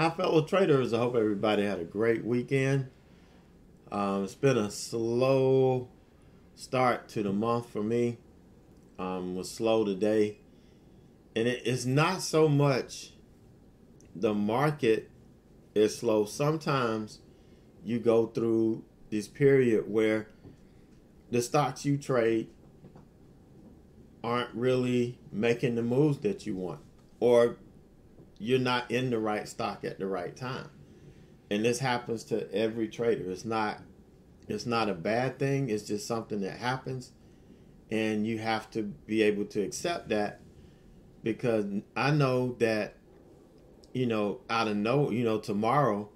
Hi, fellow traders. I hope everybody had a great weekend. It's been a slow start to the month for me. Was slow today, and it's not so much the market is slow. Sometimes you go through this period where the stocks you trade aren't really making the moves that you want, or you're not in the right stock at the right time. And this happens to every trader. It's not a bad thing. It's just something that happens, and you have to be able to accept that, because I know that tomorrow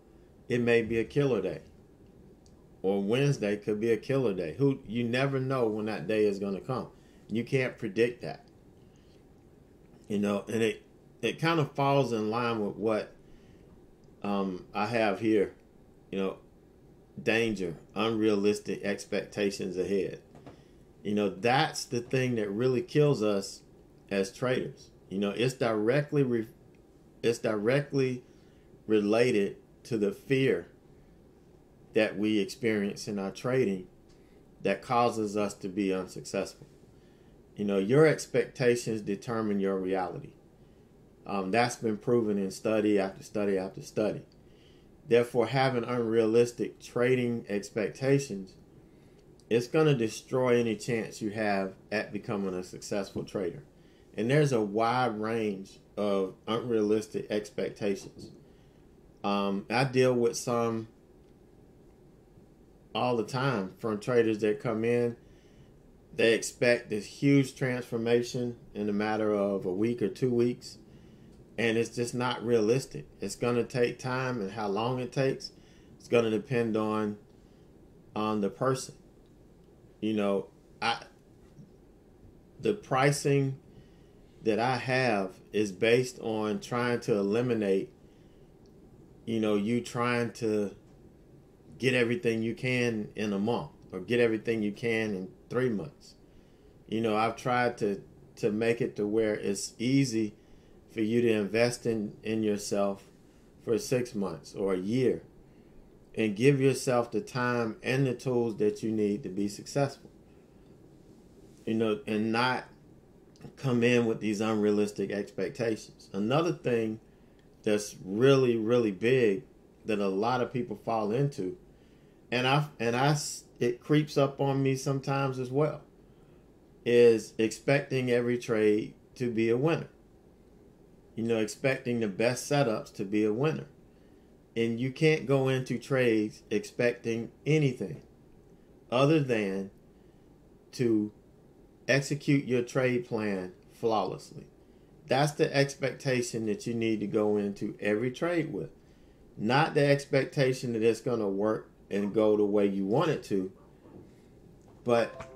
it may be a killer day, or Wednesday could be a killer day. You never know when that day is going to come. You can't predict that. And it kind of falls in line with what I have here. Danger, unrealistic expectations ahead. That's the thing that really kills us as traders. It's directly related to the fear that we experience in our trading that causes us to be unsuccessful. Your expectations determine your reality. That's been proven in study after study after study. Therefore, having unrealistic trading expectations, it's going to destroy any chance you have at becoming a successful trader. And there's a wide range of unrealistic expectations. I deal with some all the time from traders that come in. They expect this huge transformation in a matter of a week or 2 weeks. And it's just not realistic. It's going to take time, and how long it takes, it's going to depend on the person. The pricing that I have is based on trying to eliminate, you trying to get everything you can in a month, or get everything you can in 3 months. I've tried to make it to where it's easy for you to invest in yourself for 6 months or a year, and give yourself the time and the tools that you need to be successful. And not come in with these unrealistic expectations. Another thing that's really, really big that a lot of people fall into, it creeps up on me sometimes as well, is expecting every trade to be a winner. Expecting the best setups to be a winner. And you can't go into trades expecting anything other than to execute your trade plan flawlessly. That's the expectation that you need to go into every trade with. Not the expectation that it's going to work and go the way you want it to, but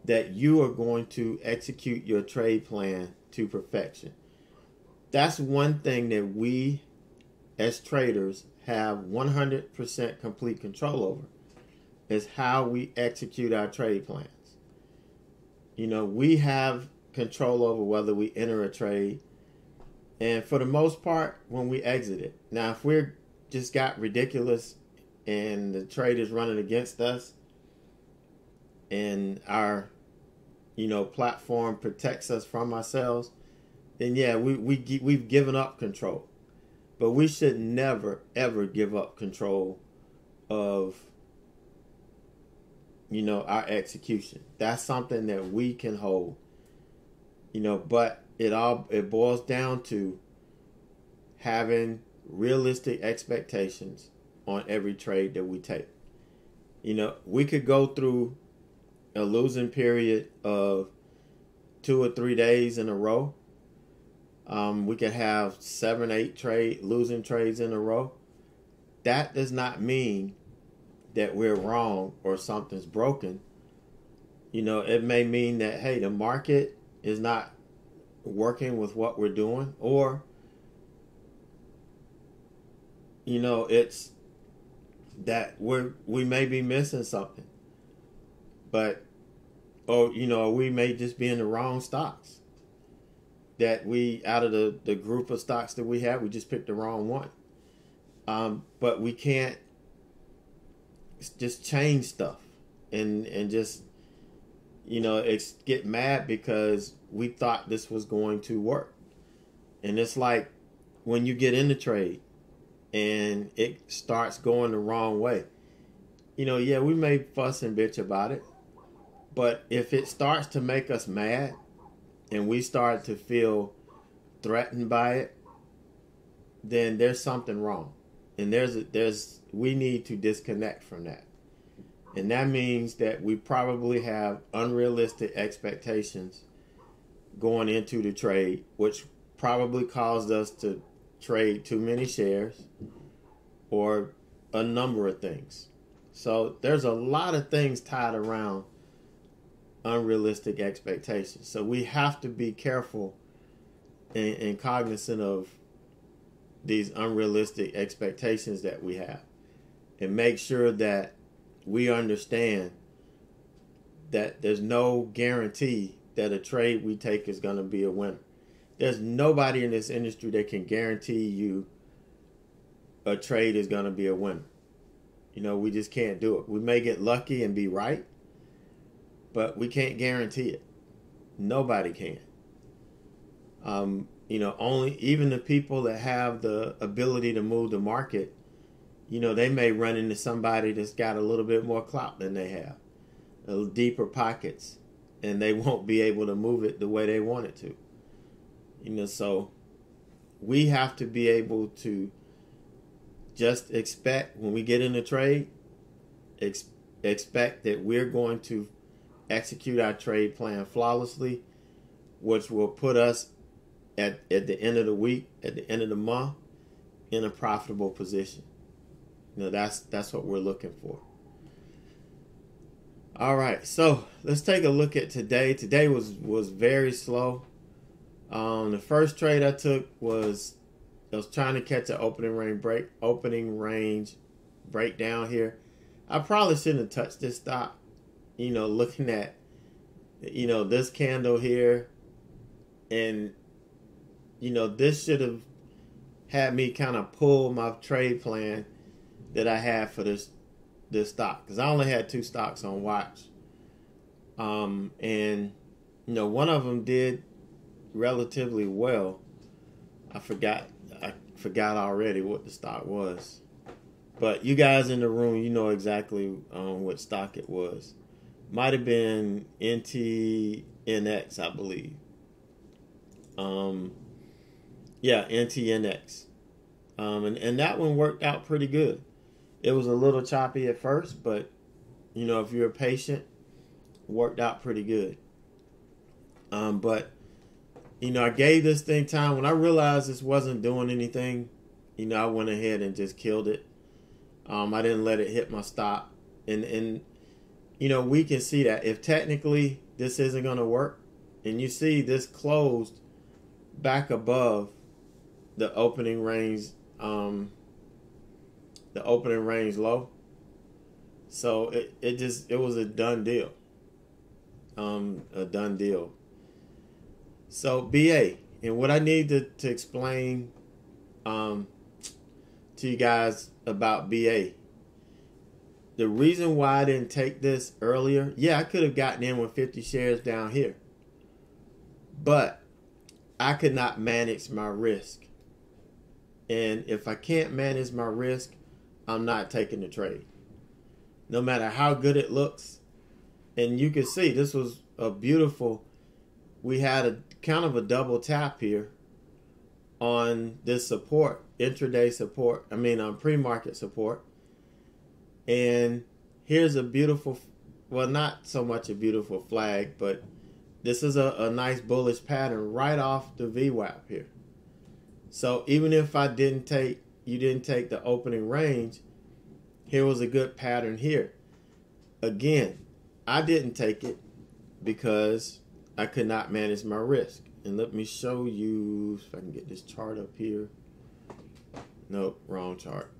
that you are going to execute your trade plan to perfection. That's one thing that we as traders have 100% complete control over, is how we execute our trade plans. We have control over whether we enter a trade, and for the most part, when we exit it. Now, if we're just got ridiculous and the trade is running against us, and our platform protects us from ourselves, then yeah, we've given up control. But we should never, ever give up control of, our execution. That's something that we can hold. But it boils down to having realistic expectations on every trade that we take. We could go through a losing period of 2 or 3 days in a row. We could have 7, 8 losing trades in a row. That does not mean that we're wrong or something's broken. It may mean that, hey, the market is not working with what we're doing, or it's that we may be missing something, or we may just be in the wrong stocks. That we, out of the group of stocks that we have, we just picked the wrong one. But we can't just change stuff and just, get mad because we thought this was going to work. And it's like when you get in the trade and it starts going the wrong way. Yeah, we may fuss and bitch about it, but if it starts to make us mad and we start to feel threatened by it, then there's something wrong. And we need to disconnect from that. And that means that we probably have unrealistic expectations going into the trade, which probably caused us to trade too many shares or a number of things. So there's a lot of things tied around unrealistic expectations. So we have to be careful and cognizant of these unrealistic expectations that we have, and make sure that we understand that there's no guarantee that a trade we take is going to be a winner. There's nobody in this industry that can guarantee you a trade is going to be a winner. We just can't do it. We may get lucky and be right, but we can't guarantee it. Nobody can. Only even the people that have the ability to move the market, they may run into somebody that's got a little bit more clout than they have, a little deeper pockets, and they won't be able to move it the way they want it to. So we have to be able to just expect when we get in the trade, expect that we're going to execute our trade plan flawlessly, which will put us at the end of the week, at the end of the month, in a profitable position. That's what we're looking for. All right, so let's take a look at today. Today was very slow. The first trade I took was I was trying to catch an opening range breakdown here. I probably shouldn't have touched this stock. Looking at this candle here, and this should have had me kind of pull my trade plan that I had for this stock, because I only had 2 stocks on watch, and one of them did relatively well. I forgot already what the stock was, but you guys in the room, exactly what stock it was. Might have been NTNX, I believe. Yeah, NTNX. And that one worked out pretty good. It was a little choppy at first, but if you're patient, it worked out pretty good. But I gave this thing time. When I realized this wasn't doing anything, I went ahead and just killed it. I didn't let it hit my stop. And we can see that if technically this isn't going to work, and you see this closed back above the opening range low. So it was a done deal. So BA, and what I need to explain to you guys about BA. The reason why I didn't take this earlier, I could have gotten in with 50 shares down here, but I could not manage my risk. And if I can't manage my risk, I'm not taking the trade, no matter how good it looks. And you can see this was a beautiful, we had a kind of a double tap here on this support, intraday support, pre-market support. And here's a beautiful, well, not so much a beautiful flag, but this is a nice bullish pattern right off the VWAP here. So even if you didn't take the opening range, here was a good pattern here. Again, I didn't take it because I could not manage my risk. And let me show you if I can get this chart up here. Nope, wrong chart.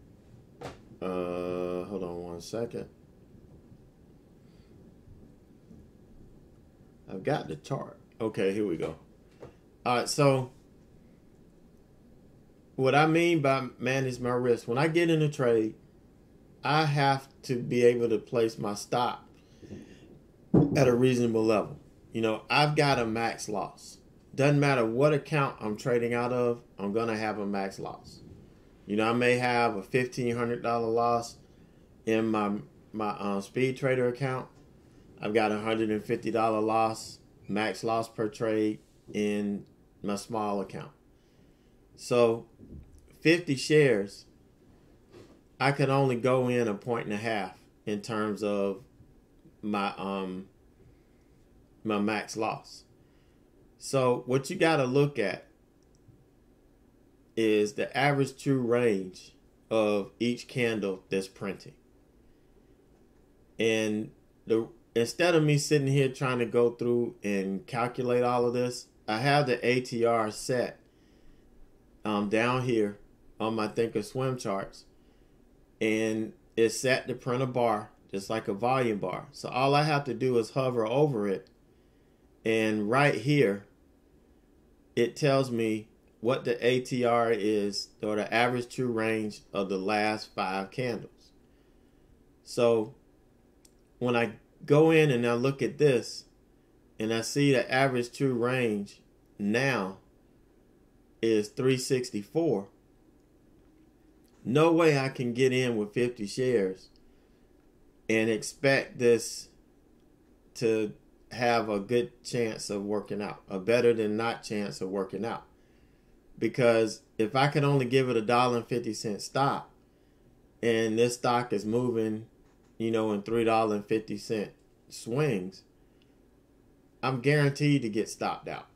Hold on one second. I've got the chart. Okay, here we go. All right, so what I mean by manage my risk, when I get in a trade, I have to be able to place my stop at a reasonable level. You know, I've got a max loss. Doesn't matter what account I'm trading out of, I'm going to have a max loss. You know, I may have a $1,500 loss in my speed trader account. I've got a $150 loss, max loss per trade in my small account. So 50 shares, I could only go in 1.5 in terms of my my max loss. So what you got to look at is the average true range of each candle that's printing. And instead of me sitting here trying to go through and calculate all of this, I have the ATR set down here on my Thinkorswim charts, and it's set to print a bar just like a volume bar. So all I have to do is hover over it, and right here it tells me what the ATR is, or the average true range of the last 5 candles. So when I go in and I look at this and I see the average true range now is 364, no way I can get in with 50 shares and expect this to have a good chance of working out, a better than not chance of working out. Because if I can only give it $1.50 stop, and this stock is moving, you know, in $3.50 swings, I'm guaranteed to get stopped out.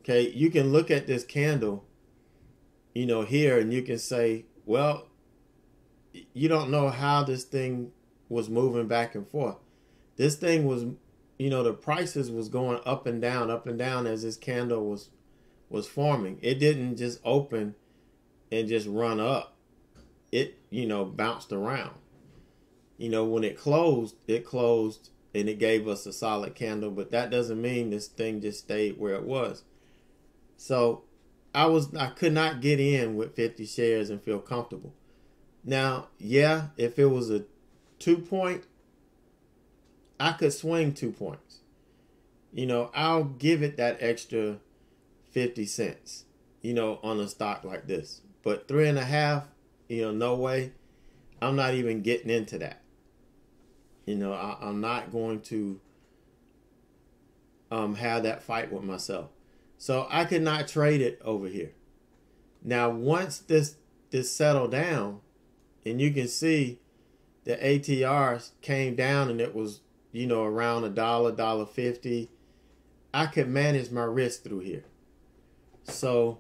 Okay, you can look at this candle, you know, here, and you can say, well, you don't know how this thing was moving back and forth. This thing was, you know, the prices was going up and down as this candle was forming. It didn't just open and just run up. It, you know, bounced around. You know, when it closed and it gave us a solid candle, but that doesn't mean this thing just stayed where it was. So I could not get in with 50 shares and feel comfortable. Now, yeah, if it was a 2-point, I could swing 2 points. You know, I'll give it that extra 50 cents, you know, on a stock like this. But 3.5, you know, no way. I'm not even getting into that. You know, I'm not going to have that fight with myself. So I could not trade it over here. Now, once this settled down, and you can see the ATR came down and it was, you know, around $1.50, I could manage my risk through here. So,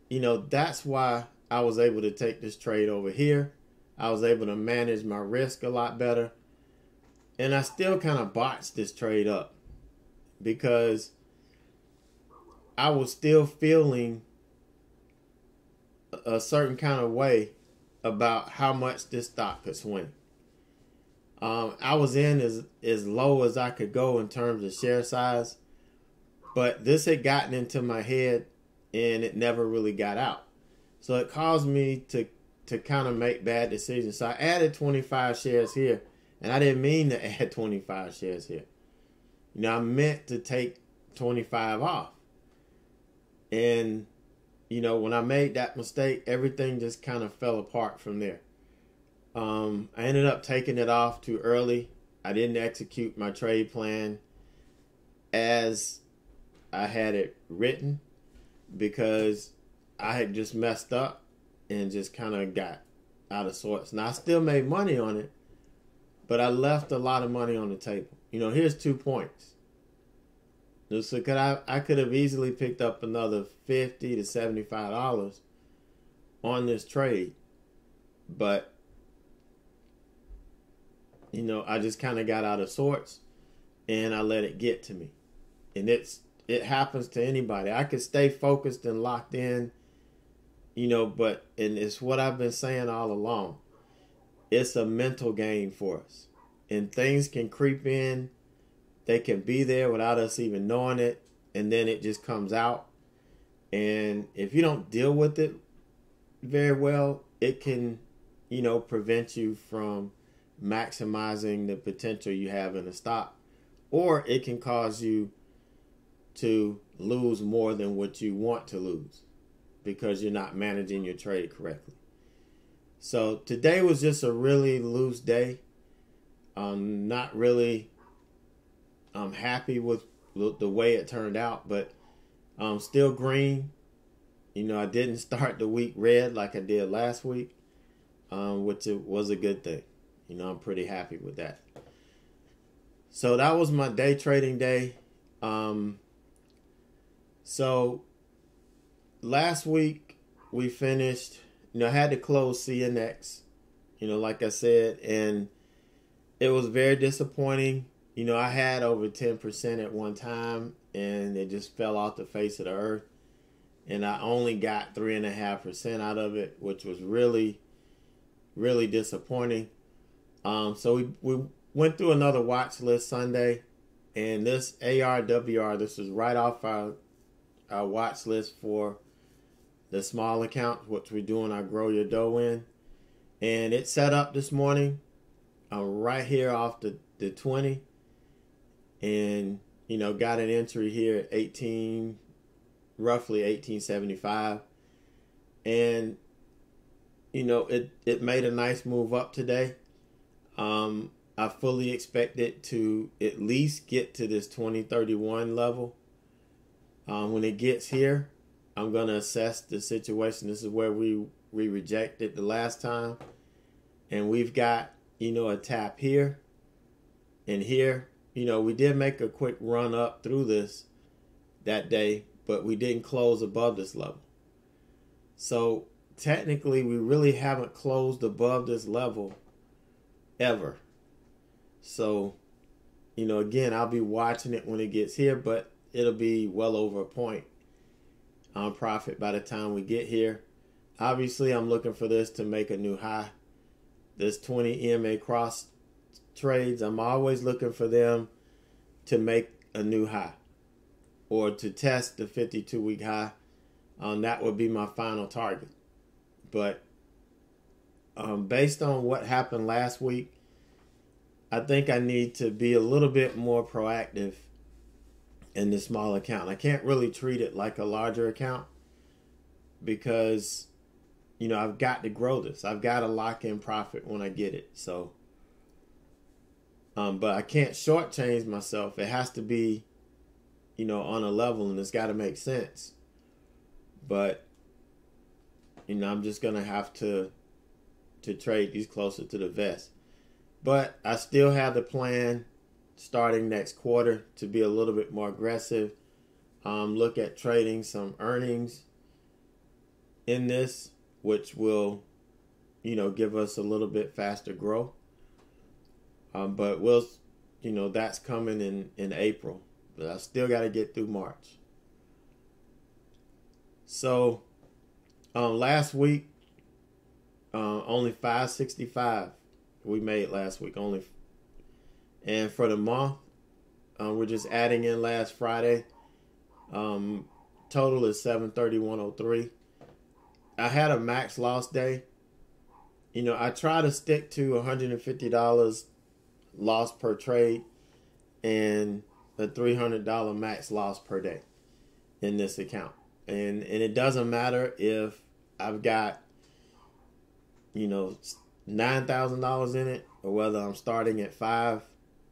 you know, that's why I was able to take this trade over here. I was able to manage my risk a lot better. And I still kind of botched this trade up because I was still feeling a certain kind of way about how much this stock could swing. I was in as low as I could go in terms of share size, but this had gotten into my head and it never really got out. So it caused me to kind of make bad decisions. So I added 25 shares here, and I didn't mean to add 25 shares here. You know, I meant to take 25 off. And, you know, when I made that mistake, everything just kind of fell apart from there. I ended up taking it off too early. I didn't execute my trade plan as I had it written because I had just messed up and just kind of got out of sorts. Now, I still made money on it, but I left a lot of money on the table. You know, here's 2 points. So I could have easily picked up another $50 to $75 on this trade, but you know, I just kind of got out of sorts and I let it get to me. And it happens to anybody. I could stay focused and locked in, you know, and it's what I've been saying all along. It's a mental game for us. And things can creep in. They can be there without us even knowing it. And then it just comes out. And if you don't deal with it very well, it can, prevent you from maximizing the potential you have in a stock, or it can cause you to lose more than what you want to lose because you're not managing your trade correctly. So today was just a really loose day. I'm not really happy with the way it turned out, but I'm still green. I didn't start the week red like I did last week, which was a good thing. I'm pretty happy with that. So that was my day trading day. So last week we finished, I had to close CNX, like I said, and it was very disappointing. I had over 10% at one time, and it just fell off the face of the earth. And I only got 3.5% out of it, which was really, really disappointing. So we went through another watch list Sunday, and this ARWR, this is right off our watch list for the small account, which we're doing our Grow Your Dough in. And it set up this morning right here off the 20, and got an entry here at roughly 1875, and it made a nice move up today. I fully expect it to at least get to this 2031 level. When it gets here, I'm going to assess the situation. This is where we rejected the last time, and we've got a tap here and here. We did make a quick run up through this that day, but we didn't close above this level. So technically, we really haven't closed above this level ever. So, again, I'll be watching it when it gets here, but it'll be well over a point on profit by the time we get here. Obviously, I'm looking for this to make a new high. This 20 EMA cross trades, I'm always looking for them to make a new high or to test the 52-week high. That would be my final target. But based on what happened last week, I think I need to be a little bit more proactive in this small account. I can't really treat it like a larger account because, I've got to grow this. I've got to lock in profit when I get it. So, but I can't shortchange myself. It has to be, on a level, and it's got to make sense. But, I'm just going to have to trade these closer to the vest. But I still have the plan starting next quarter to be a little bit more aggressive. Look at trading some earnings in this, which will, give us a little bit faster growth. But we'll, that's coming in April. But I still got to get through March. So last week, only 565 we made last week only. And for the month, we're just adding in last Friday. Total is 731.03. I had a max loss day. I try to stick to $150 loss per trade and a $300 max loss per day in this account. And it doesn't matter if I've got, $9,000 in it or whether I'm starting at 5.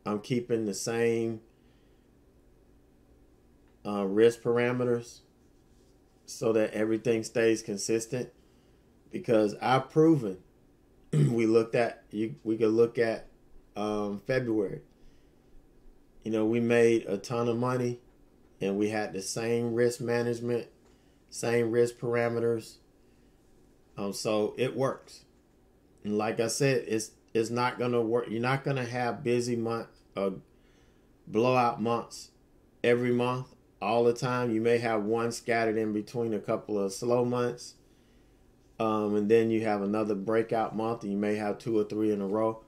I'm keeping the same risk parameters so that everything stays consistent, because I've proven we could look at February. We made a ton of money and we had the same risk management, same risk parameters. So it works. And like I said, it's not going to work. You're not going to have busy months or blowout months every month all the time. You may have one scattered in between a couple of slow months. And then you have another breakout month, and you may have 2 or 3 in a row.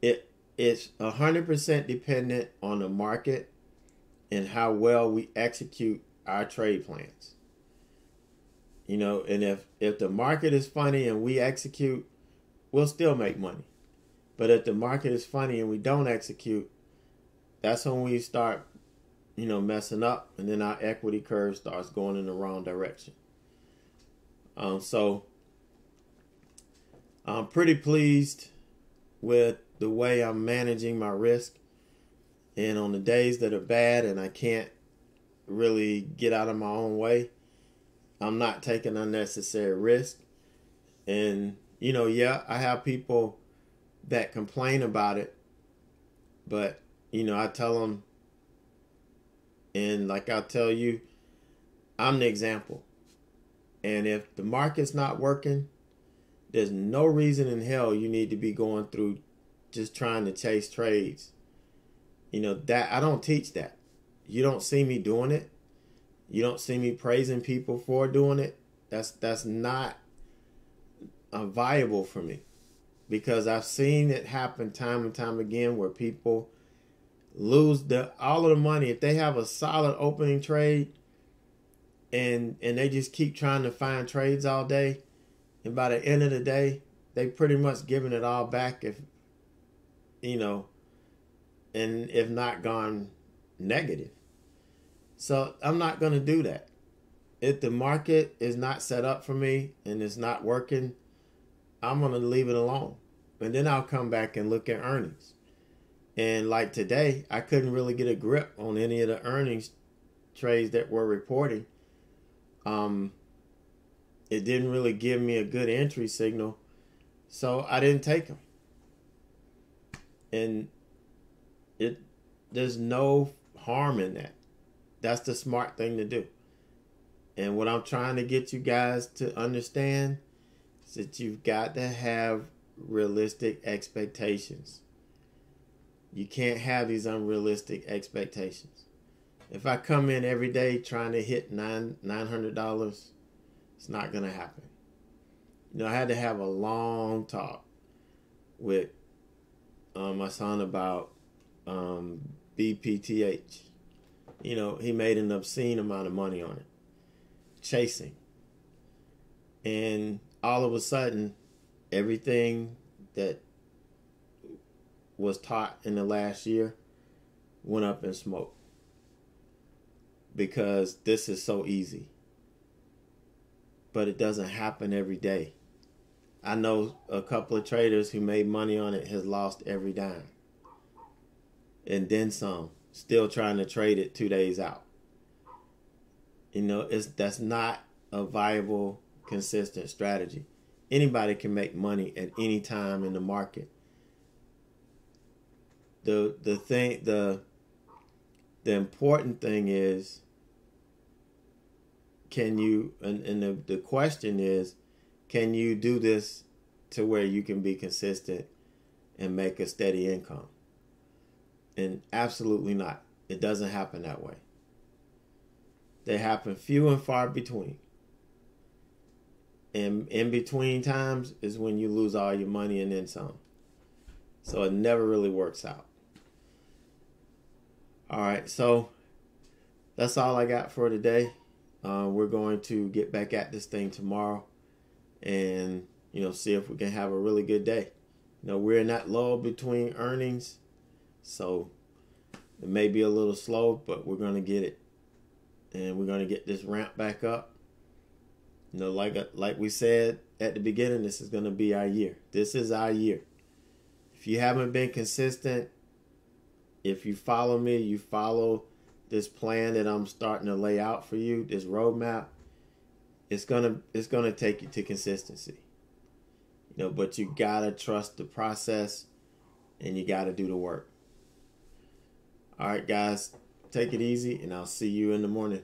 It's 100% dependent on the market and how well we execute our trade plans. You know, and if the market is funny and we execute, we'll still make money. But if the market is funny and we don't execute, that's when we start, you know, messing up, and then our equity curve starts going in the wrong direction. So I'm pretty pleased with the way I'm managing my risk. And on the days that are bad and I can't really get out of my own way, I'm not taking unnecessary risk. And, you know, yeah, I have people that complain about it, but, you know, I tell them, and like I'll tell you, I'm the example. And if the market's not working, there's no reason in hell you need to be going through just trying to chase trades. You know, that I don't teach that. You don't see me doing it. You don't see me praising people for doing it. That's not viable for me, because I've seen it happen time and time again where people lose all of the money. If they have a solid opening trade and they just keep trying to find trades all day, and by the end of the day, they pretty much giving it all back, if you know, and if not gone negative. So I'm not going to do that. If the market is not set up for me and it's not working, I'm going to leave it alone. And then I'll come back and look at earnings. And like today, I couldn't really get a grip on any of the earnings trades that were reporting. It didn't really give me a good entry signal, so I didn't take them. And there's no harm in that. That's the smart thing to do. And what I'm trying to get you guys to understand is that you've got to have realistic expectations. You can't have these unrealistic expectations. If I come in every day trying to hit $900, it's not going to happen. You know, I had to have a long talk with my son about BPTH. You know, he made an obscene amount of money on it, chasing. And all of a sudden, everything that was taught in the last year went up in smoke, because this is so easy. But it doesn't happen every day. I know a couple of traders who made money on it has lost every dime, and then some, still trying to trade it 2 days out. You know, that's not a viable, consistent strategy. Anybody can make money at any time in the market. The important thing is, can you, and the question is, can you do this to where you can be consistent and make a steady income? And absolutely not. It doesn't happen that way. They happen few and far between. And in between times is when you lose all your money and then some. So it never really works out. All right, so that's all I got for today. We're going to get back at this thing tomorrow and, you know, see if we can have a really good day. You know, we're in that lull between earnings, so it may be a little slow, but we're going to get it. And we're going to get this ramp back up. You know, like we said at the beginning, this is going to be our year. This is our year. If you haven't been consistent, if you follow me, you follow this plan that I'm starting to lay out for you, this roadmap, it's gonna take you to consistency. You know, but you gotta trust the process and you gotta do the work. All right, guys, take it easy, and I'll see you in the morning.